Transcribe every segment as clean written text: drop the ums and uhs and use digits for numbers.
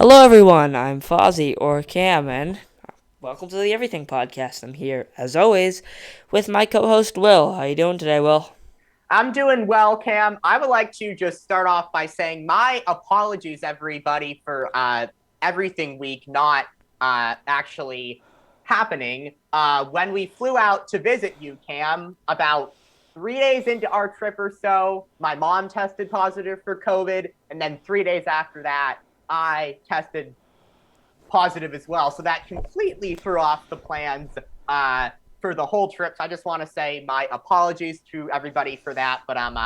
Hello, everyone. I'm Fozzie or Cam, and welcome to the Everything Podcast. I'm here, as always, with my co-host Will. How you doing today, Will? I'm doing well, Cam. I would like to just start off by saying my apologies, everybody, for everything week not actually happening. When we flew out to visit you, Cam, about 3 days into our trip or so, my mom tested positive for COVID, and then 3 days after that, I tested positive as well. So that completely threw off the plans uh, for the whole trip. So I just want to say my apologies to everybody for that, but I'm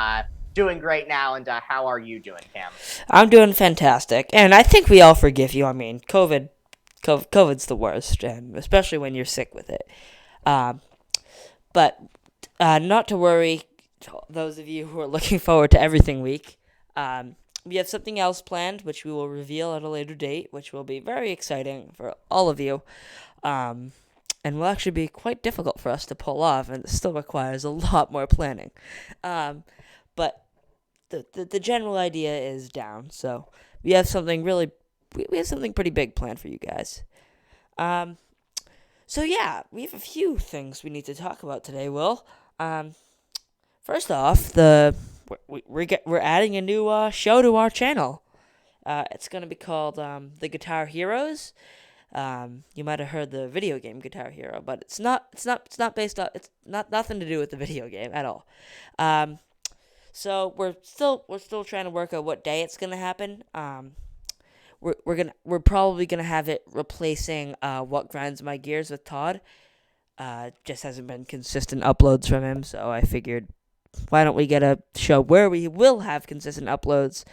doing great now. And how are you doing, Cam? I'm doing fantastic, and I think we all forgive you. I mean, COVID's the worst, and especially when you're sick with it. Um, but not to worry, those of you who are looking forward to Everything Week. We have something else planned, which we will reveal at a later date, which will be very exciting for all of you. Um, and will actually be quite difficult for us to pull off, and it still requires a lot more planning. Um, but the general idea is down, so we have something really we have something pretty big planned for you guys. Um, so yeah, we have a few things we need to talk about today. Will, um, first off, we're adding a new show to our channel. It's gonna be called the Guitar Heroes. You might have heard the video game Guitar Hero, but it's not based on it's not nothing to do with the video game at all. Um, so we're still trying to work out what day it's gonna happen. We're probably gonna have it replacing What Grinds My Gears with Todd. Just hasn't been consistent uploads from him, so I figured why don't we get a show where we will have consistent uploads,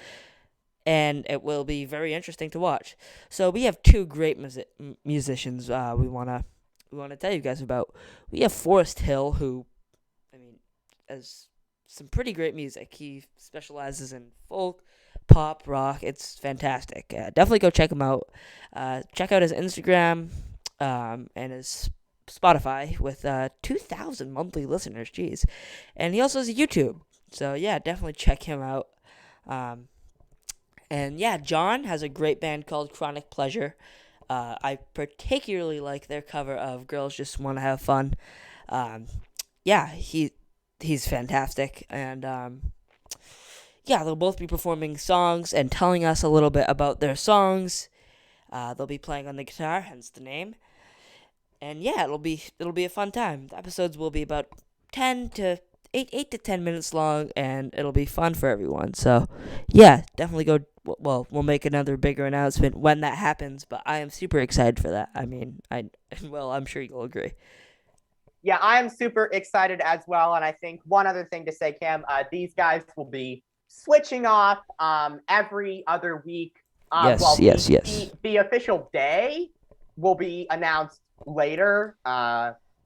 and it will be very interesting to watch. So we have two great musicians we wanna tell you guys about. We have Forrest Hill, who I mean has some pretty great music. He specializes in folk, pop, rock. It's fantastic. Definitely go check him out. Check out his Instagram and his Spotify with 2,000 monthly listeners. Jeez. And he also has a YouTube. So, yeah, definitely check him out. Um, and, yeah, John has a great band called Chronic Pleasure. I particularly like their cover of Girls Just Want to Have Fun. Um, yeah, he's fantastic. And yeah, they'll both be performing songs and telling us a little bit about their songs. They'll be playing on the guitar, hence the name. And yeah, it'll be a fun time. The episodes will be about 8 to 10 minutes long, and it'll be fun for everyone. So yeah, definitely go. Well, we'll make another bigger announcement when that happens, but I am super excited for that. I mean, I'm sure you'll agree. Yeah, I am super excited as well. And I think one other thing to say, Cam, these guys will be switching off every other week. Yes, Well, yes, yes. the official day will be announced later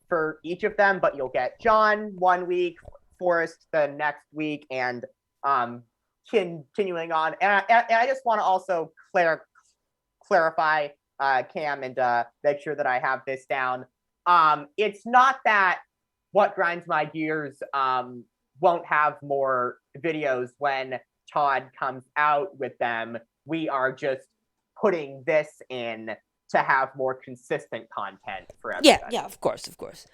for each of them, but you'll get John 1 week, Forrest the next week, and um, continuing on. And I just want to also clarify, Cam, and make sure that I have this down. It's not that What Grinds My Gears won't have more videos when Todd comes out with them. We are just putting this in to have more consistent content for Yeah, everybody. yeah, of course, of course.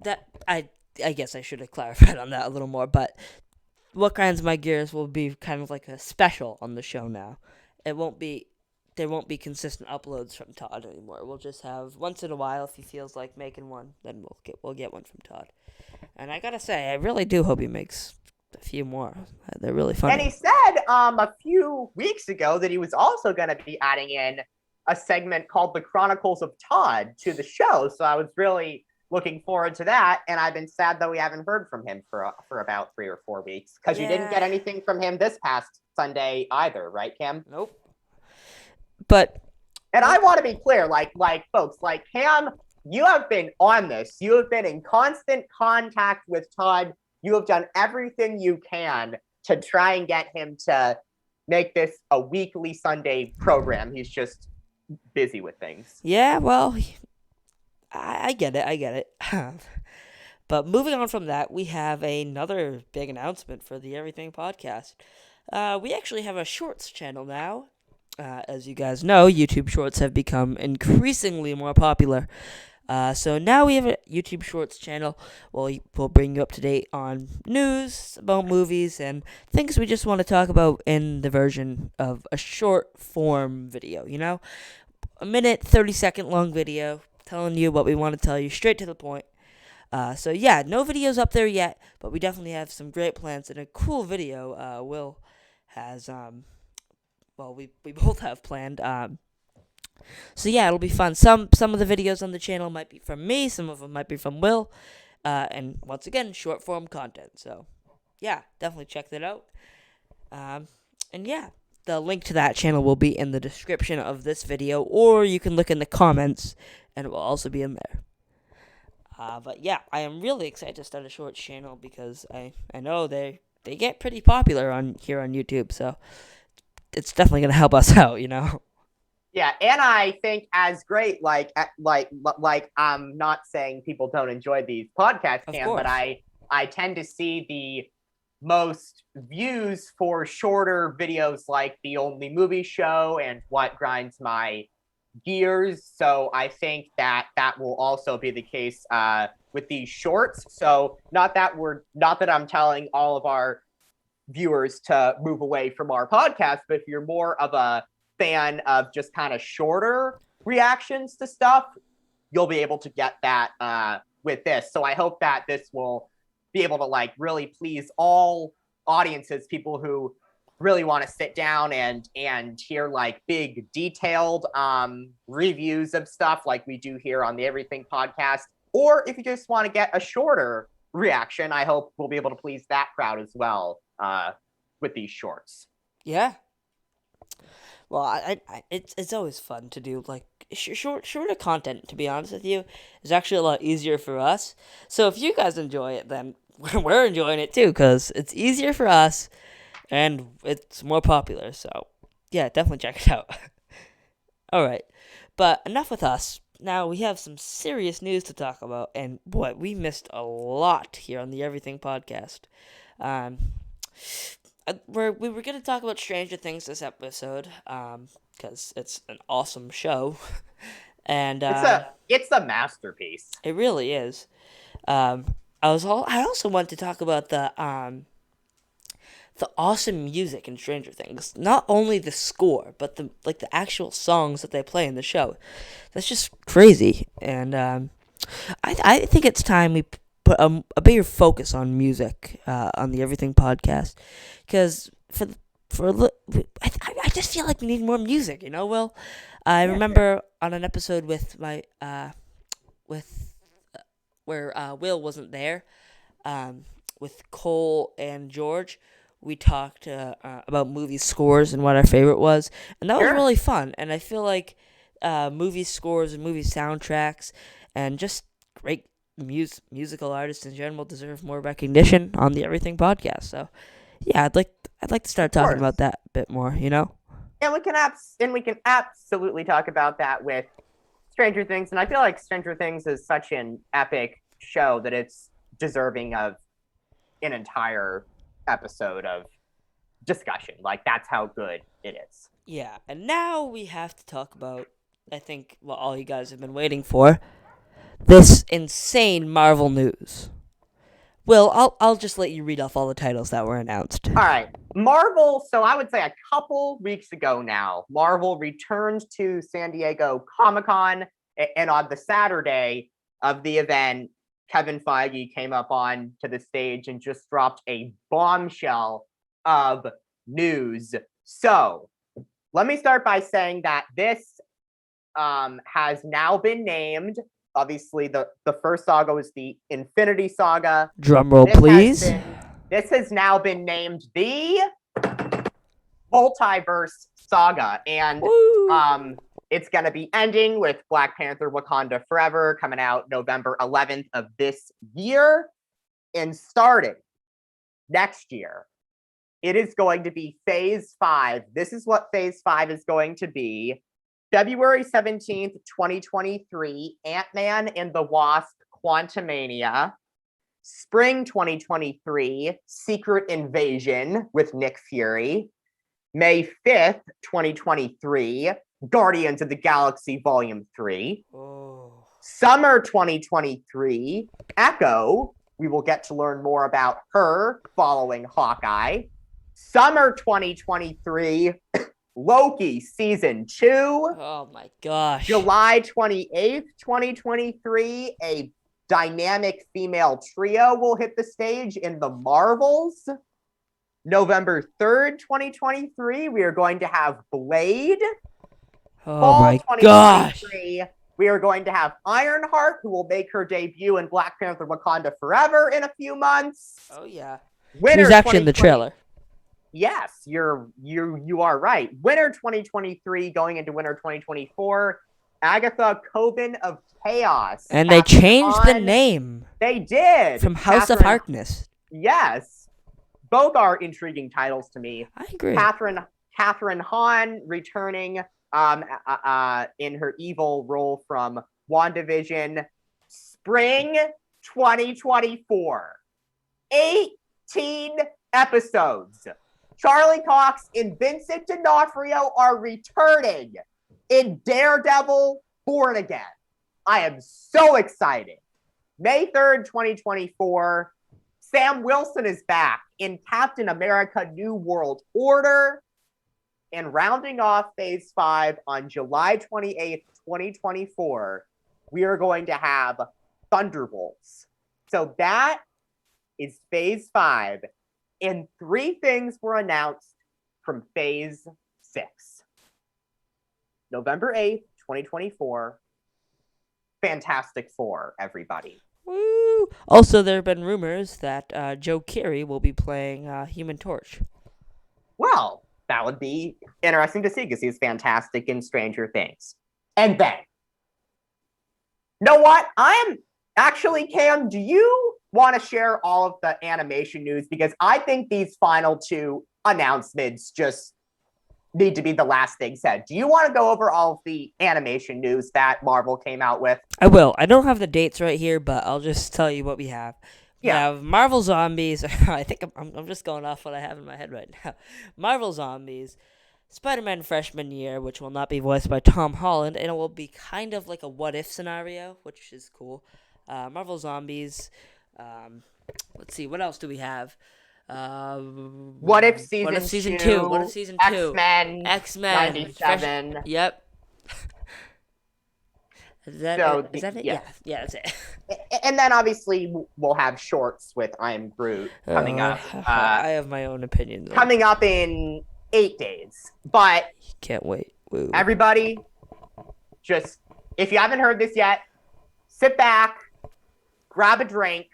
That I guess I should have clarified on that a little more, but what grinds my gears will be kind of like a special on the show now. It won't be There won't be consistent uploads from Todd anymore. We'll just have once in a while if he feels like making one, then we'll get one from Todd. And I gotta say, I really do hope he makes a few more. They're really And he funny. said a few weeks ago that he was also going to be adding in a segment called The Chronicles of Todd to the show. So I was really looking forward to that. And I've been sad that we haven't heard from him for about 3 or 4 weeks because you didn't Yeah. get anything from him this past Sunday either, right, Cam? Nope. But And I what? want to be clear, like folks, like Cam, you have been on this. You have been in constant contact with Todd. You have done everything you can to try and get him to make this a weekly Sunday program. He's just busy with things. Yeah. Well, I get it. I get it. But moving on from that, we have another big announcement for the Everything podcast. We actually have a shorts channel now. As you guys know, YouTube Shorts have become increasingly more popular. So now we have a YouTube Shorts channel. We'll bring you up to date on news about movies and things we just want to talk about in the version of a short form video. A minute, 30-second long video telling you what we want to tell you, straight to the point. So yeah, no videos up there yet, but we definitely have some great plans and a cool video. Will has we both have planned. So yeah, it'll be fun. Some of the videos on the channel might be from me, some of them might be from Will, and once again, short form content. So yeah, definitely check that out. Um, and yeah, the link to that channel will be in the description of this video, or you can look in the comments, and it will also be in there. But yeah, I am really excited to start a shorts channel because I know they get pretty popular on here on YouTube, so it's definitely gonna help us out. Yeah, and I think as great, I'm not saying people don't enjoy these podcasts, Of Cam, but course. I tend to see the most views for shorter videos like the Only Movie Show and What Grinds My Gears. So I think that that will also be the case with these shorts. So not that I'm telling all of our viewers to move away from our podcast, but if you're more of a fan of just kind of shorter reactions to stuff, you'll be able to get that with this. So I hope that this will be able to like really please all audiences, people who really want to sit down and hear like big detailed reviews of stuff like we do here on the Everything podcast, or if you just want to get a shorter reaction, I hope we'll be able to please that crowd as well with these shorts. Yeah. Well, it's always fun to do like shorter content. To be honest with you, is actually a lot easier for us. So if you guys enjoy it, then we're enjoying it too, cause it's easier for us and it's more popular. So yeah, definitely check it out. All right, but enough with us. Now we have some serious news to talk about, and boy, we missed a lot here on the Everything podcast. Um, we were gonna talk about Stranger Things this episode, because it's an awesome show, and It's a masterpiece. it really is. I also want to talk about the awesome music in Stranger Things. Not only the score, but the actual songs that they play in the show. That's just crazy, and I think it's time we put a bigger focus on music on the Everything podcast, because I just feel like we need more music. Will I Yeah, Cam. remember on an episode with my with where Will wasn't there, um, with Cole and George. We talked about movie scores and what our favorite was, and that was Sure. really fun. And I feel like movie scores and movie soundtracks and just great musical artists in general deserve more recognition on the Everything podcast. So yeah, I'd like to start Of talking about course. that a bit more. And we can absolutely talk about that with Stranger Things. And I feel like Stranger Things is such an epic show that it's deserving of an entire episode of discussion. Like that's how good it is. Yeah, and now we have to talk about, I think, what all you guys have been waiting for, this insane Marvel news. Will, I'll just let you read off all the titles that were announced. All right. Marvel, so I would say a couple weeks ago now, Marvel returned to San Diego Comic Con. And on the Saturday of the event, Kevin Feige came up on to the stage and just dropped a bombshell of news. So let me start by saying that this has now been named. Obviously, the first saga was the Infinity Saga. Drum roll, This has please. been this has now been named the Multiverse Saga, and Woo! it's going to be ending with Black Panther: Wakanda Forever coming out November 11th of this year, and starting next year, it is going to be Phase 5. This is what Phase 5 is going to be. February 17th, 2023, Ant-Man and the Wasp: Quantumania. Spring 2023, Secret Invasion with Nick Fury. May 5th, 2023, Guardians of the Galaxy Volume 3. Oh. Summer 2023, Echo. We will get to learn more about her following Hawkeye. Summer 2023, Loki Season 2. Oh my gosh. July 28th, 2023, a dynamic female trio will hit the stage in the Marvels. November 3rd, 2023, we are going to have Blade. Oh Fall my gosh. 2023, we are going to have Ironheart, who will make her debut in Black Panther Wakanda Forever in a few months. Oh yeah. She Winter was actually in the 2020. trailer. Yes, you are right. Winter 2023 going into winter 2024. Agatha Coven of Chaos. And they Catherine changed the Hahn. name They did. from House of Catherine, Harkness. yes. Both are intriguing titles to me. I agree. Catherine Hahn returning in her evil role from WandaVision. Spring 2024. 18 episodes. Charlie Cox and Vincent D'Onofrio are returning in Daredevil Born Again. I am so excited. May 3rd, 2024, Sam Wilson is back in Captain America New World Order. And rounding off Phase 5 on July 28th, 2024, we are going to have Thunderbolts. So that is Phase 5. And 3 things were announced from Phase 6. November 8th, 2024, Fantastic Four, everybody. Woo! Also, there have been rumors that Joe Keery will be playing Human Torch. Well, that would be interesting to see because he's fantastic in Stranger Things. And then, you know what? Cam, do you want to share all of the animation news? Because I think these final 2 announcements just need to be the last thing said. Do you want to go over all of the animation news that Marvel came out with? I will. I don't have the dates right here, but I'll just tell you what we have. We have Marvel Zombies. I think I'm just going off what I have in my head right now. Marvel Zombies, Spider-Man Freshman Year, which will not be voiced by Tom Holland, and it will be kind of like a what-if scenario, which is cool. Marvel Zombies. Let's see, what else do we have? What if season 2? What if season 2? X-Men. 97. Yep. Is that it? Yes. Yeah, that's it. And then obviously we'll have shorts with I Am Groot coming up. I have my own opinions. Coming up in 8 days. But can't wait. Woo. Everybody, just if you haven't heard this yet, sit back, grab a drink,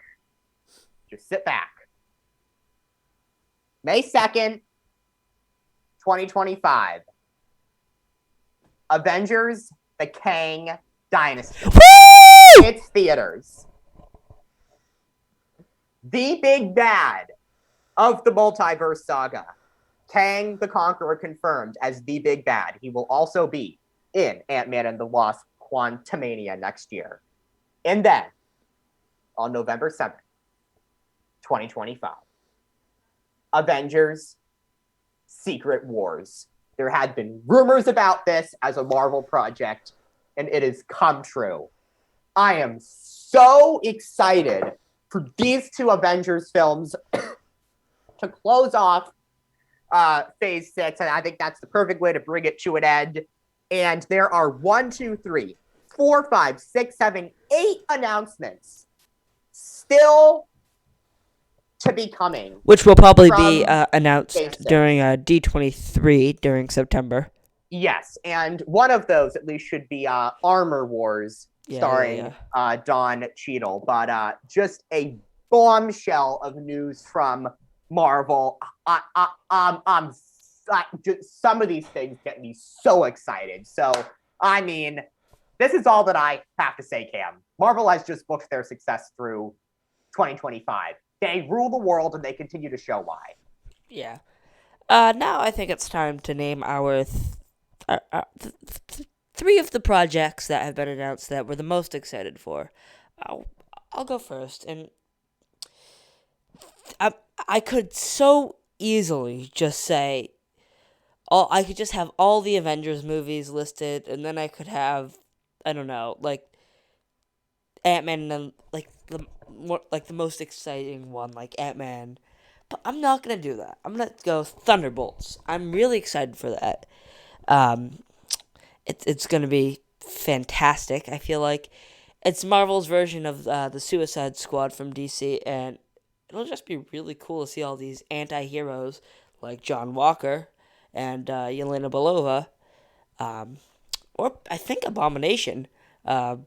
just sit back. May 2nd, 2025. Avengers, the Kang Dynasty. Woo! It's theaters. The big bad of the multiverse saga. Kang the Conqueror confirmed as the big bad. He will also be in Ant-Man and the Wasp Quantumania next year. And then, on November 7th, 2025, Avengers Secret Wars. There had been rumors about this as a Marvel project, and it has come true. I am so excited for these 2 Avengers films to close off Phase 6, and I think that's the perfect way to bring it to an end. And there are 1, 2, 3, 4, 5, 6, 7, 8 announcements still to be coming. Which will probably be announced during D23 during September. Yes, and one of those at least should be Armor Wars, starring Don Cheadle. But just a bombshell of news from Marvel. Some of these things get me so excited. So, I mean, this is all that I have to say, Cam. Marvel has just booked their success through 2025. They rule the world, and they continue to show why. Yeah. Now I think it's time to name our 3 of the projects that have been announced that we're the most excited for. I'll go first, and I could so easily just say all I could just have all the Avengers movies listed, and then I could have, I don't know, like Ant Man, and then like the most exciting one, like Ant Man. But I'm not gonna do that. I'm gonna go Thunderbolts. I'm really excited for that. Um, it's gonna be fantastic. I feel like it's Marvel's version of the Suicide Squad from DC, and it'll just be really cool to see all these anti-heroes like John Walker and Yelena Belova, um, or I think Abomination, uh,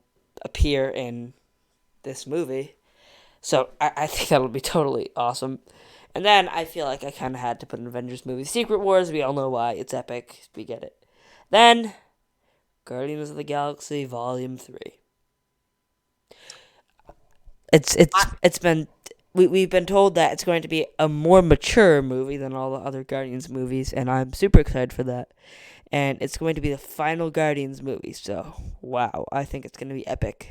appear in this movie. So I think that'll be totally awesome. And then I feel like I kind of had to put an Avengers movie. Secret Wars, we all know why. It's epic. We get it. Then, Guardians of the Galaxy Volume 3. It's I, it's it's been we've been told that it's going to be a more mature movie than all the other Guardians movies, and I'm super excited for that. And it's going to be the final Guardians movie, so wow, I think it's going to be epic.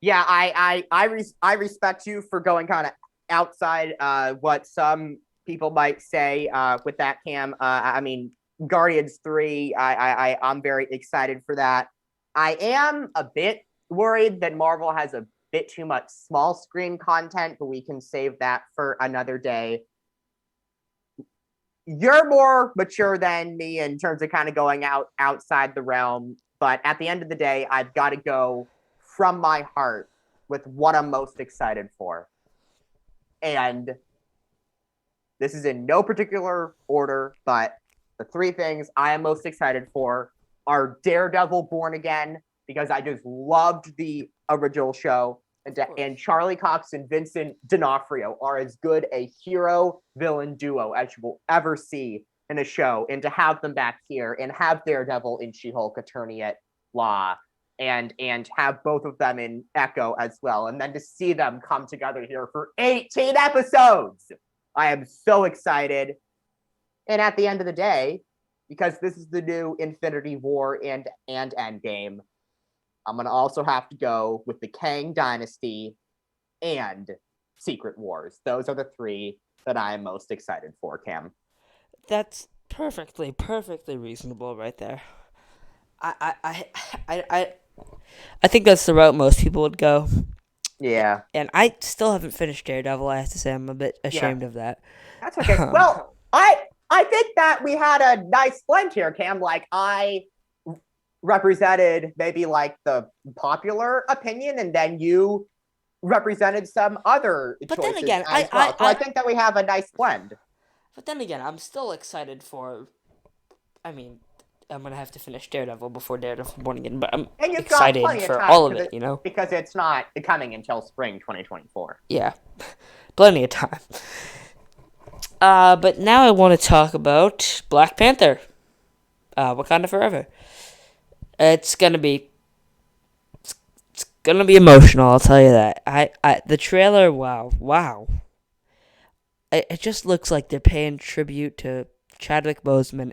yeah, I respect you for going kind of outside what some people might say with that, Cam. I mean, Guardians 3, I'm very excited for that. I am a bit worried that Marvel has a bit too much small screen content, but we can save that for another day. You're more mature than me in terms of kind of going outside the realm, but at the end of the day, I've got to go from my heart with what I'm most excited for. And this is in no particular order, but the three things I am most excited for are Daredevil Born Again, because I just loved the original show. And Charlie Cox and Vincent D'Onofrio are as good a hero villain duo as you will ever see in a show. And to have them back here and have Daredevil in She-Hulk Attorney at Law and have both of them in Echo as well. And then to see them come together here for 18 episodes. I am so excited. And at the end of the day, because this is the new Infinity War and Endgame, I'm going to also have to go with the Kang Dynasty and Secret Wars. Those are the three that I am most excited for, Cam. That's perfectly reasonable right there. I I I I I, I think that's the route most people would go. Yeah. And I still haven't finished Daredevil. I have to say I'm a bit Yeah. ashamed of that. That's okay. Um, Well, I think that we had a nice blend here, Cam. Like I represented maybe like the popular opinion, and then you represented some other but then choices again, as well. So I think that we have a nice blend. I'm still excited for. I mean, I'm gonna have to finish Daredevil before Daredevil Born Again, but I'm And you've got excited plenty of for time all of it. because it's not coming until spring 2024. Yeah, plenty of time. But now I want to talk about Black Panther. Wakanda Forever. It's gonna be it's gonna be emotional. I'll tell you that. The trailer. Wow. It just looks like they're paying tribute to Chadwick Boseman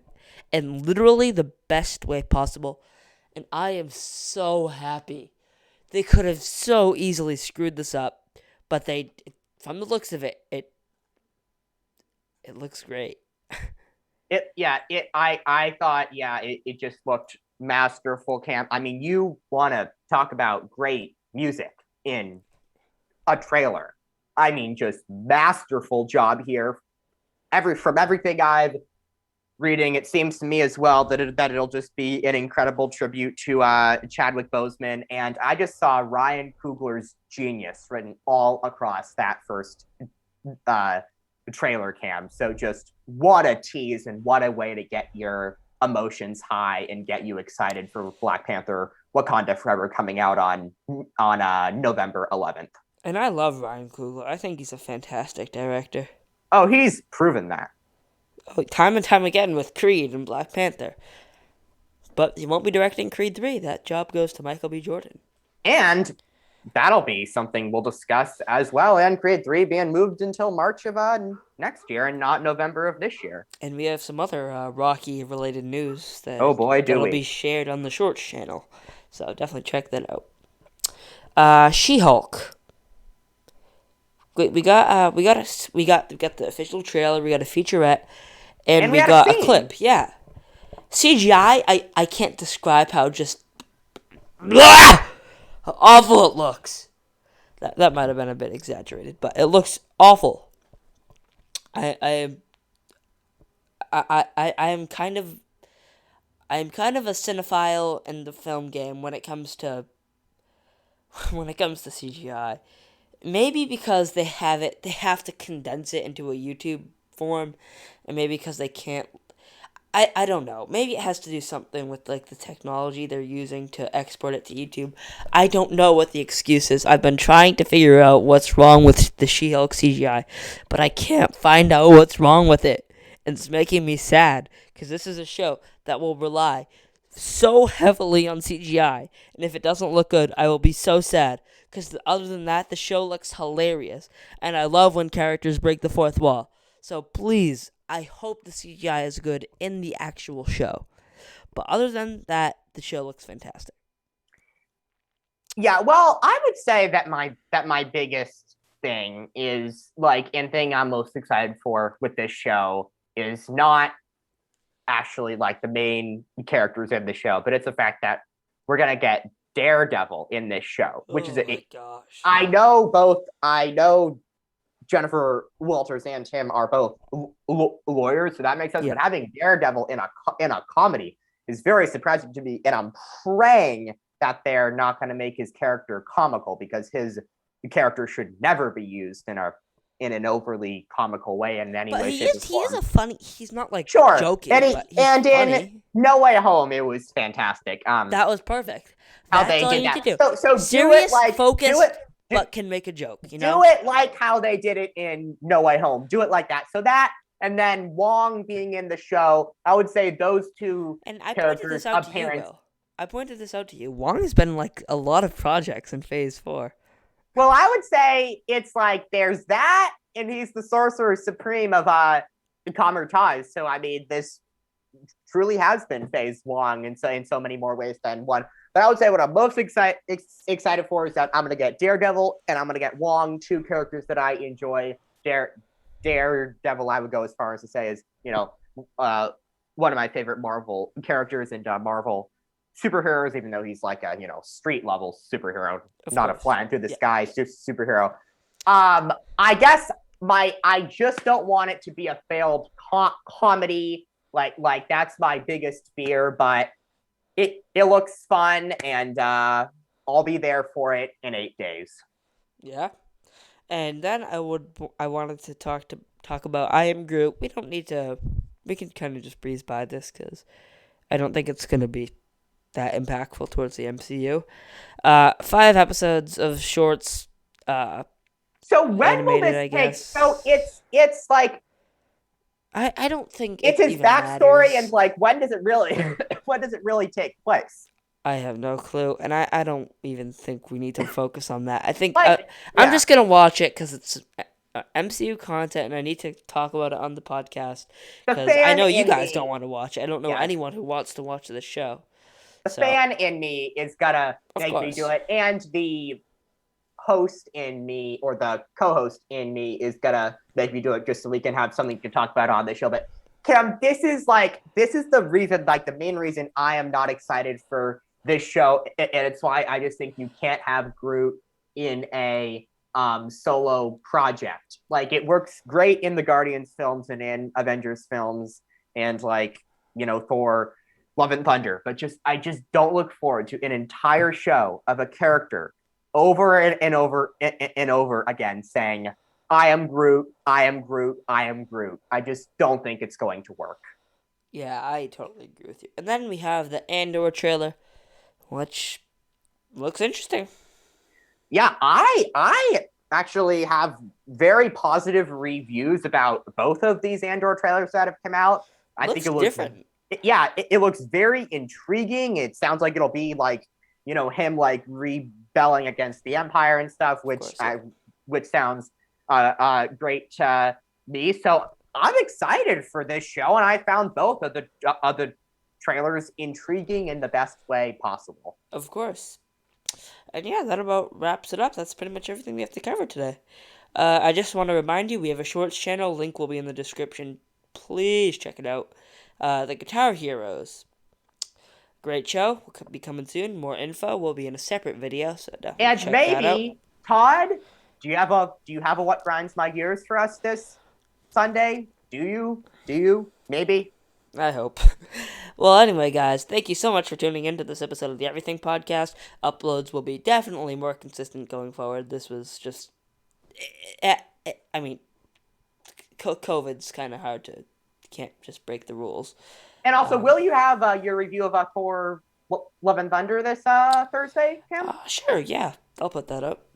in literally the best way possible, and I am so happy. They could have so easily screwed this up, but from the looks of it, it looks great. I thought it just looked masterful, Cam. I mean, you want to talk about great music in a trailer. I mean, just masterful job here. From everything I've reading, it seems to me as well that it'll just be an incredible tribute to Chadwick Boseman. And I just saw Ryan Coogler's genius written all across that first uh, trailer, Cam. So just what a tease and what a way to get your emotions high and get you excited for Black Panther Wakanda Forever coming out on November 11th. And I love Ryan Coogler. I think he's a fantastic director. Oh, he's proven that. Oh, time and time again with Creed and Black Panther. But he won't be directing Creed 3. That job goes to Michael B. Jordan. And that'll be something we'll discuss as well. And Creed 3 being moved until March of next year and not November of this year. And we have some other Rocky related news Oh boy, do that'll we. be shared on the Shorts channel. So definitely check that out. She-Hulk. We got the official trailer. We got a featurette. and And we we had a got a scene. clip. Yeah, CGI. I can't describe how just how awful it looks. That might have been a bit exaggerated, but it looks awful. I I I am kind of a cinephile in the film game when it comes to when it comes to CGI. Maybe because they have to condense it into a YouTube form, and maybe because they can't. I don't know. Maybe it has to do something with like the technology they're using to export it to YouTube. I don't know what the excuse is. I've been trying to figure out what's wrong with the She-Hulk CGI, but I can't find out what's wrong with it. And it's making me sad because this is a show that will rely so heavily on CGI, and if it doesn't look good, I will be so sad. Because other than that, the show looks hilarious, and I love when characters break the fourth wall. So please, I hope the CGI is good in the actual show. But other than that, the show looks fantastic. Yeah, well, I would say that my biggest thing is like, and thing I'm most excited for with this show is not actually like the main characters in the show, but it's the fact that we're gonna get Daredevil in this show, which is Oh my gosh. I know Jennifer Walters and Tim are both lawyers, so that makes sense. Yeah. But having Daredevil in a comedy is very surprising to me, and I'm praying that they're not going to make his character comical because his character should never be used in an overly comical way in any But way, shape, or he is form. a funny. He's not like Sure, joking, but he's and in funny. No Way Home, it was fantastic. That was perfect. How That's they all you did need to that. do. So Serious, do it focused, but can make a joke, you do know? it like how they did it in No Way Home. Do it like that. So that, and then Wong being in the show, I would say those two And I pointed characters' this out to you, appearance. Will. I pointed this out to you. Wong has been in, like a lot of projects in Phase 4. Well, I would say it's like there's that, and he's the sorcerer supreme of Common Ties. So I mean, this truly has been Phase Wong in so many more ways than one. But I would say what I'm most excited for is that I'm going to get Daredevil and I'm going to get Wong, two characters that I enjoy. Daredevil, I would go as far as to say is, uh, one of my favorite Marvel characters and Marvel superheroes, even though he's like a, street level superhero, Of not a course. flying through the Yeah. sky superhero. I guess I just don't want it to be a failed comedy. Like that's my biggest fear, but it looks fun, and I'll be there for it in 8 days. Yeah. And then I wanted to talk about I Am Groot. We don't need to. We can kind of just breeze by this because I don't think it's gonna be that impactful towards the MCU. 5 episodes of shorts. So when will Animated, this I take? So guess. it's like I don't think it's it his even backstory, and matters. like when does it really when does it really take place? I have no clue, and I don't even think we need to focus on that. I think Like, I'm yeah, just gonna watch it because it's MCU content, and I need to talk about it on the podcast the because I fan know you in guys don't me, want to watch it. I don't know yes, anyone who wants to watch this show. the So, fan in me is gonna of make me do course, it, and the host in me or the co-host in me is gonna make me do it just so we can have something to talk about on the show. But Kim, this is the reason, like the main reason I am not excited for this show, and it's why I just think you can't have Groot in a solo project. Like it works great in the Guardians films and in Avengers films, and like Thor, Love and Thunder, but I just don't look forward to an entire show of a character over and over and over again saying, I am Groot, I am Groot, I am Groot. I just don't think it's going to work. yeah, I totally agree with you. And then we have the Andor trailer, which looks interesting. Yeah, I actually have very positive reviews about both of these Andor trailers that have come out. I think Looks it looks different. yeah, it looks very intriguing. It sounds like it'll be like, him like rebelling against the Empire and stuff, Of course, yeah. which sounds great to me. So I'm excited for this show, and I found both of the trailers intriguing in the best way possible. Of course. And yeah, that about wraps it up. That's pretty much everything we have to cover today. I just want to remind you we have a shorts channel. Link will be in the description. please check it out. The Guitar Heroes. Great show. Will be coming soon. More info will be in a separate video, so definitely And check that out. maybe, Todd, do you have a what grinds my gears for us this Sunday? Do you? Do you? Maybe. I hope. Well, anyway, guys, thank you so much for tuning in to this episode of the Everything Podcast. Uploads will be definitely more consistent going forward. This was just, I mean, COVID's kind of hard to, can't just break the rules. And also, will you have your review of Core Love and Thunder this Thursday, Cam? Sure, yeah, I'll put that up.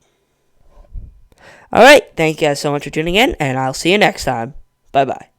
All right, thank you guys so much for tuning in, and I'll see you next time. Bye bye.